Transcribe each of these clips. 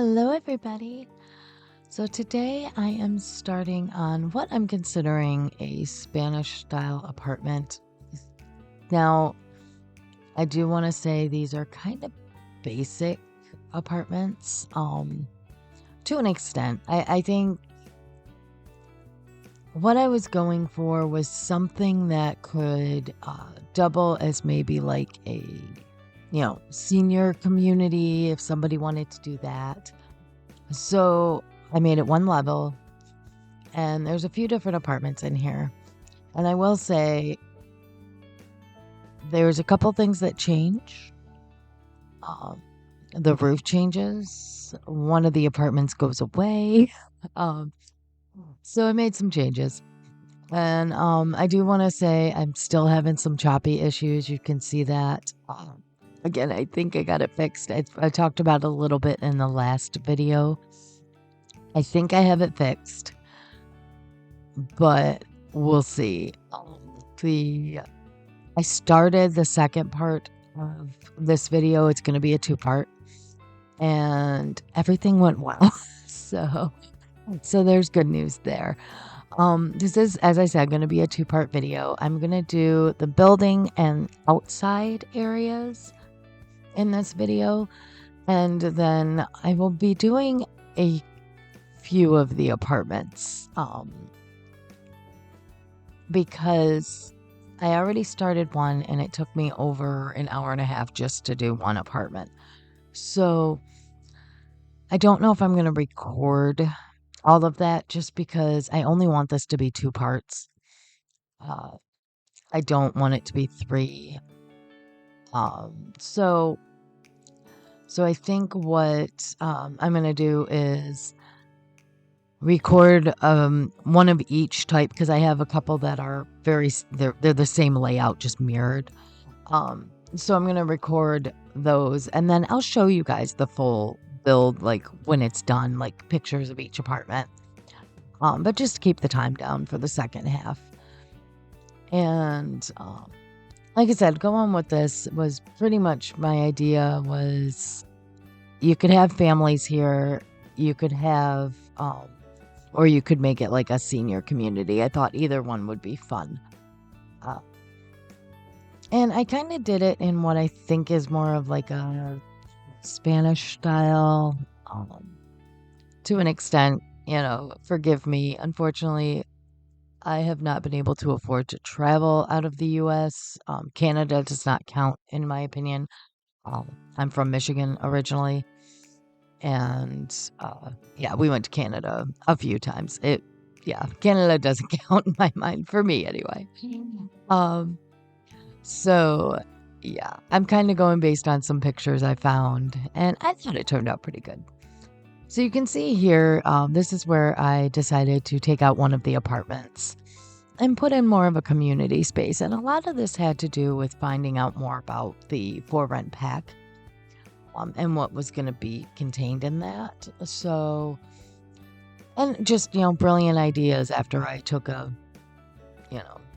Hello, everybody. So, today I am starting on what I'm considering a Spanish style apartment. Now, I do want to say these are kind of basic apartments to an extent. I think what I was going for was something that could double as maybe like a senior community if somebody wanted to do that. So I made it one level, and there's a few different apartments in here. And I will say there's a couple things that change. Um, the roof changes. One of the apartments goes away. Um, so I made some changes. And I do want to say I'm still having some choppy issues. You can see that. Again, I think I got it fixed. I talked about it a little bit in the last video. I think I have it fixed, but we'll see. I started the second part of this video. It's going to be a two-part, and everything went well. So there's good news there. This is, as I said, going to be a two-part video. I'm going to do the building and outside areas in this video, and then I will be doing a few of the apartments because I already started one and it took me over an hour and a half just to do one apartment. So I don't know if I'm going to record all of that just because I only want this to be two parts. I don't want it to be three. So I think what I'm going to do is record one of each type because I have a couple that are they're the same layout, just mirrored. So I'm going to record those, and then I'll show you guys the full build, like when it's done, like pictures of each apartment. But just to keep the time down for the second half. And like I said, going with this was pretty much my idea was you could have families here, you could have, or you could make it like a senior community. I thought either one would be fun. And I kind of did it in what I think is more of like a Spanish style, to an extent, forgive me. Unfortunately, I have not been able to afford to travel out of the U.S. Canada does not count, in my opinion. I'm from Michigan originally. And yeah, we went to Canada a few times. Canada doesn't count in my mind, for me anyway. So yeah, I'm kind of going based on some pictures I found, and I thought it turned out pretty good. So you can see here, this is where I decided to take out one of the apartments and put in more of a community space. And a lot of this had to do with finding out more about the for rent pack. And what was going to be contained in that. So, and just, brilliant ideas after I took a,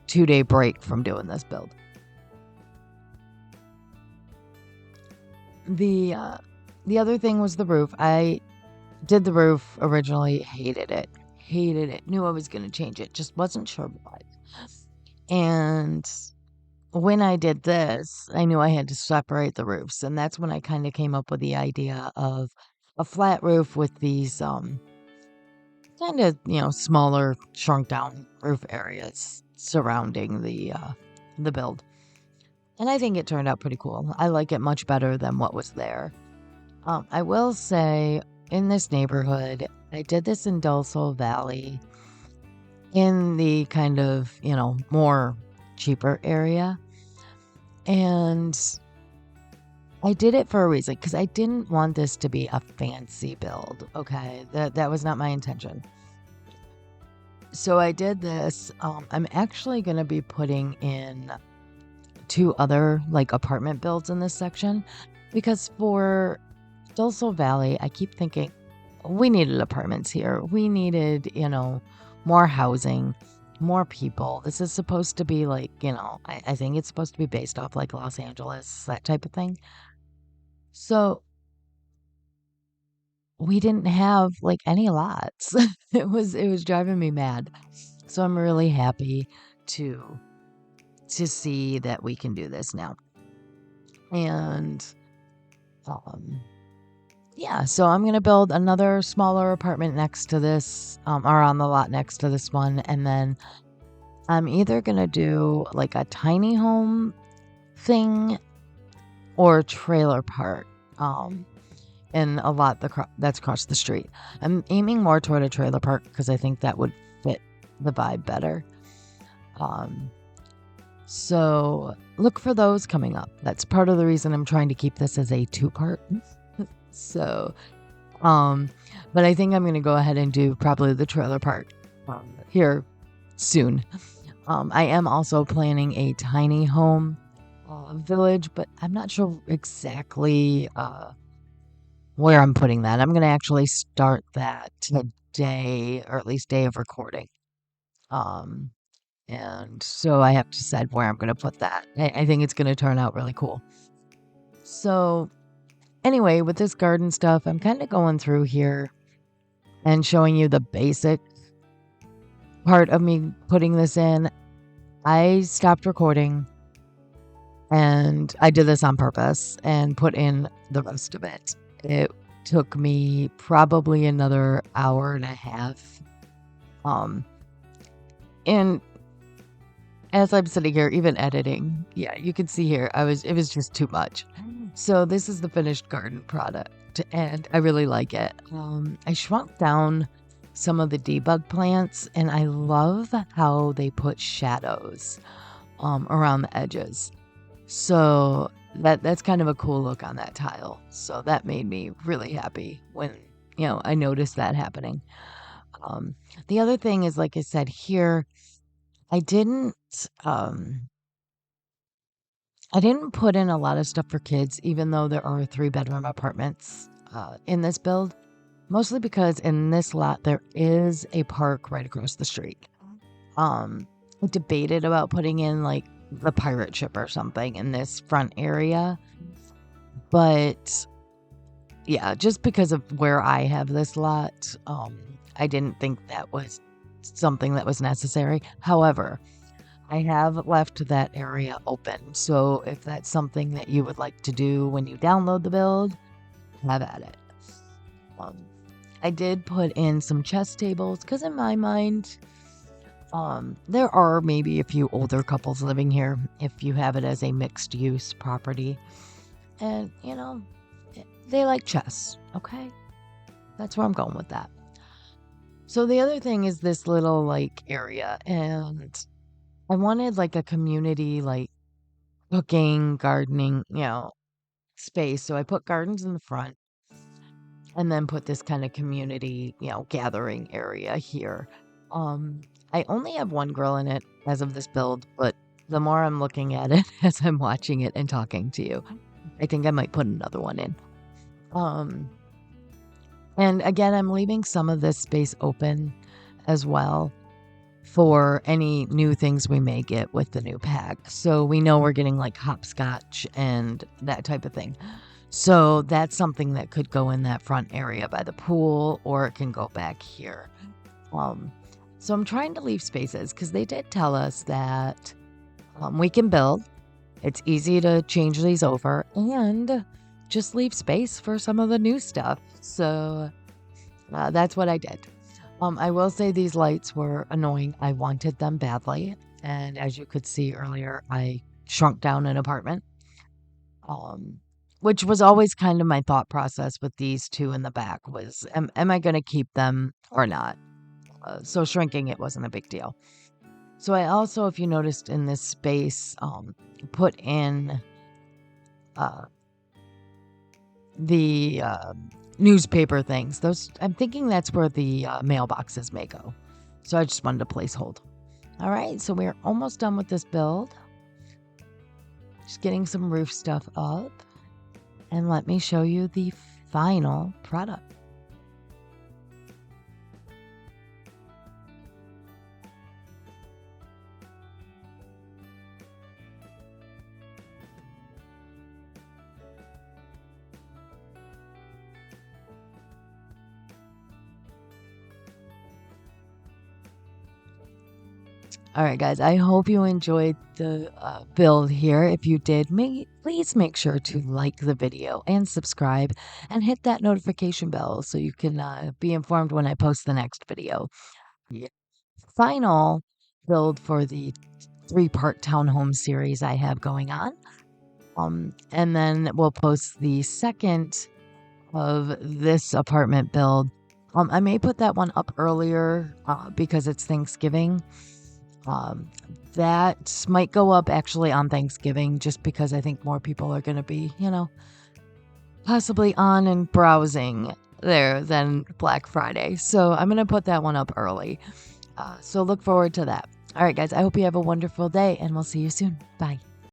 2-day break from doing this build. The other thing was the roof. I did the roof originally, hated it, knew I was going to change it, just wasn't sure why. And when I did this, I knew I had to separate the roofs, and that's when I kind of came up with the idea of a flat roof with these kind of, smaller, shrunk down roof areas surrounding the build. And I think it turned out pretty cool. I like it much better than what was there. I will say, in this neighborhood, I did this in Dulce Valley in the kind of, more cheaper area. And I did it for a reason, because I didn't want this to be a fancy build, okay? That was not my intention. So I did this. I'm actually going to be putting in 2 other, like, apartment builds in this section, because for Dulce Valley, I keep thinking, we needed apartments here. We needed, more housing. More people. This is supposed to be like, I think it's supposed to be based off like Los Angeles, that type of thing. So we didn't have like any lots. It was driving me mad. So I'm really happy to see that we can do this now. And um yeah, so I'm gonna build another smaller apartment next to this, or on the lot next to this one, and then I'm either gonna do like a tiny home thing or a trailer park, in a lot that's across the street. I'm aiming more toward a trailer park because I think that would fit the vibe better. Um, so look for those coming up. That's part of the reason I'm trying to keep this as a two-part. So, um, but I think I'm going to go ahead and do probably the trailer park here soon. I am also planning a tiny home village, but I'm not sure exactly where I'm putting that. I'm going to actually start that today, or at least day of recording. Um, and so I have to decide where I'm going to put that. I think it's going to turn out really cool. So anyway, with this garden stuff, I'm kind of going through here and showing you the basic part of me putting this in. I stopped recording and I did this on purpose and put in the rest of it. It took me probably another hour and a half. And as I'm sitting here, even editing, yeah, you can see here, it was just too much. So this is the finished garden product and I really like it. I shrunk down some of the debug plants and I love how they put shadows around the edges. So that's kind of a cool look on that tile. So that made me really happy when, I noticed that happening. The other thing is, like I said here, I didn't um I didn't put in a lot of stuff for kids, even though there are 3-bedroom apartments in this build. Mostly because in this lot there is a park right across the street. I debated about putting in like the pirate ship or something in this front area, but yeah, just because of where I have this lot, I didn't think that was something that was necessary. However, I have left that area open, so if that's something that you would like to do when you download the build, have at it. Um, I did put in some chess tables because in my mind, there are maybe a few older couples living here if you have it as a mixed use property. And, they like chess, okay? That's where I'm going with that. So the other thing is this little like area, and I wanted like a community like cooking, gardening, space. So I put gardens in the front and then put this kind of community, gathering area here. Um, I only have one grill in it as of this build, but the more I'm looking at it as I'm watching it and talking to you, I think I might put another one in. And again, I'm leaving some of this space open as well for any new things we may get with the new pack. So we know we're getting like hopscotch and that type of thing. So that's something that could go in that front area by the pool, or it can go back here. So I'm trying to leave spaces because they did tell us that we can build. It's easy to change these over and just leave space for some of the new stuff. So that's what I did. I will say these lights were annoying. I wanted them badly. And as you could see earlier, I shrunk down an apartment, which was always kind of my thought process with these two in the back was, am I going to keep them or not? So shrinking it wasn't a big deal. So I also, if you noticed in this space, put in the newspaper things. Those, I'm thinking that's where the mailboxes may go. So I just wanted a placehold. All right, so we're almost done with this build. Just getting some roof stuff up. And let me show you the final product. All right, guys, I hope you enjoyed the build here. If you did, please make sure to like the video and subscribe and hit that notification bell so you can be informed when I post the next video. Yeah. Final build for the 3-part townhome series I have going on. And then we'll post the second of this apartment build. I may put that one up earlier because it's Thanksgiving. That might go up actually on Thanksgiving just because I think more people are going to be, possibly on and browsing there than Black Friday. So I'm going to put that one up early. So look forward to that. All right, guys, I hope you have a wonderful day and we'll see you soon. Bye.